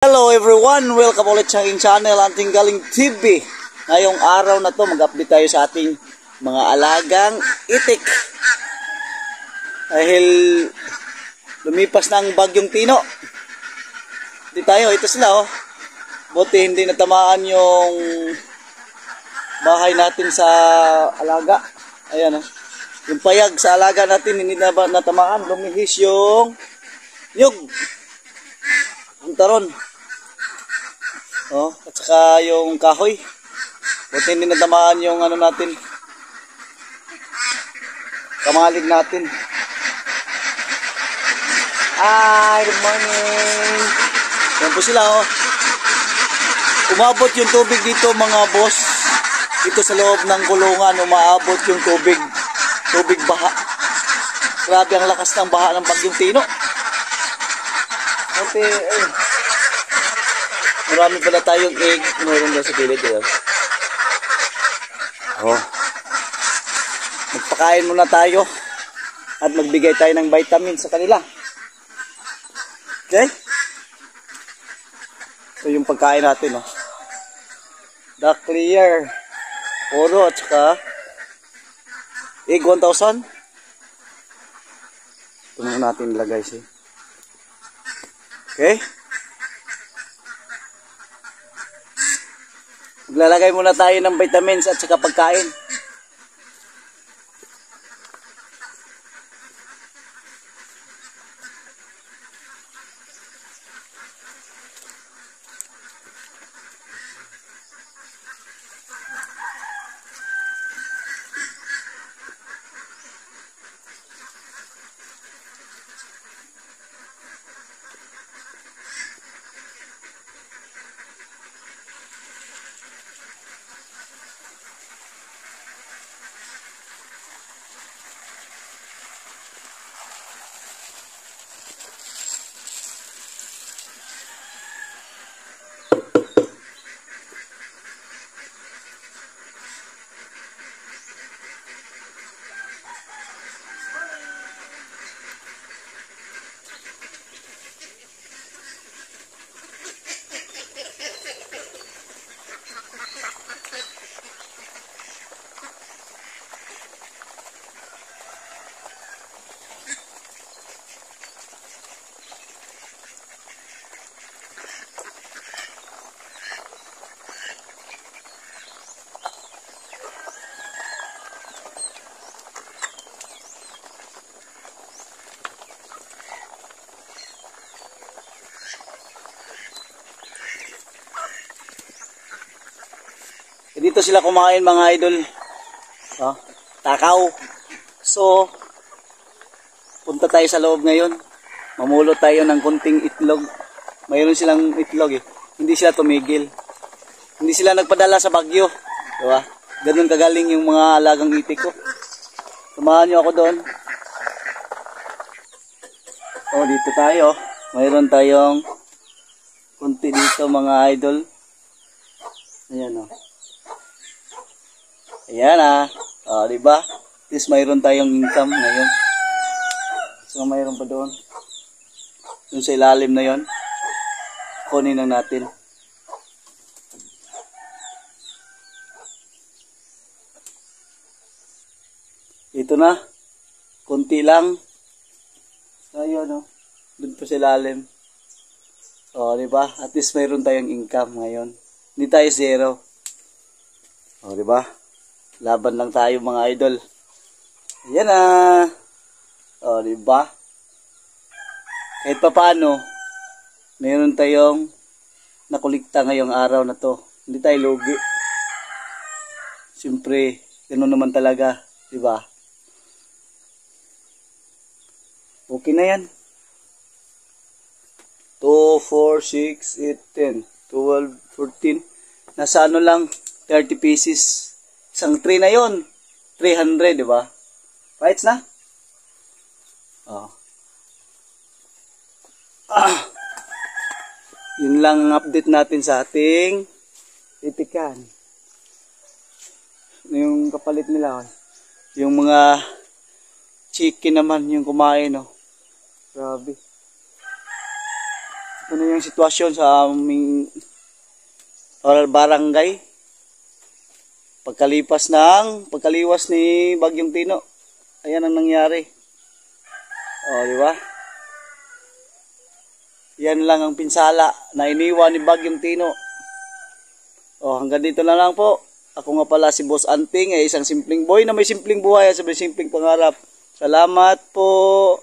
Hello everyone! Welcome ulit sa aking channel, Hunting Galing TV. Ngayong araw na to, mag-update tayo sa ating mga alagang itik. Dahil lumipas na ang bagyong Tino. Hindi tayo, ito sila oh. Buti hindi natamaan yung bahay natin sa alaga. Ayan oh. Yung payag sa alaga natin hindi na natamaan. Lumihis yung nyug. Ang taron. Oh, at saka yung kahoy. Buti hindi natamaan yung ano natin. Kamalig natin. Good morning. Yan po sila oh. Umabot yung tubig dito mga boss. Dito sa loob ng kulungan umaabot yung tubig. Tubig baha. Grabe ang lakas ng baha ng bagyong Tino. Buti marami pala tayong egg. Meron daw sa gilid. Oh. Magpakain muna tayo. At magbigay tayo ng vitamin sa kanila. Okay? Ito yung pagkain natin. Oh. The clear. Oro at saka egg 1,000. Ito na natin ilagay siya. Okay? Maglalagay muna tayo ng vitamins at saka pagkain. Dito sila kumain mga idol. Oh, takaw. So, punta tayo sa loob ngayon. Mamulot tayo ng kunting itlog. Mayroon silang itlog eh. Hindi sila tumigil. Hindi sila nagpadala sa bagyo. Diba? Ganun kagaling yung mga alagang itik ko. Samahan nyo ako doon. Oh, dito tayo. Mayroon tayong kunti dito mga idol. Ayan oh. Ayan ah. Diba? At least mayroon tayong income ngayon. So mayroon pa doon. Doon sa ilalim na yon. Kunin lang natin. Ito na. Kunti lang. Ayun oh. Doon pa sa ilalim. Diba? At least mayroon tayong income ngayon. Hindi tayo zero. Diba? Laban lang tayo mga idol. Ayan na. Diba? Kahit pa paano, mayroon tayong nakulikta ngayong araw na to. Hindi tayo lugi. Siyempre, ganoon naman talaga. Diba? Okay na yan. 2, 4, 6, 8, 10, 12, 14. Nasa ano lang, 30 pieces. Isang tray na yon, 300, di ba? Right na? Yun lang ang update natin sa ating itikan. Yung kapalit nila, yung mga chicken naman yung kumain, oh. Grabe. ano yung sitwasyon sa aming barangay. Pagkaliwas ni Bagyong Tino. Ayan ang nangyari. O, di ba? Yan lang ang pinsala na iniwan ni Bagyong Tino. O, hanggang dito na lang po. Ako nga pala si Boss Anting, isang simpleng boy na may simpleng buhay at may simpleng pangarap. Salamat po.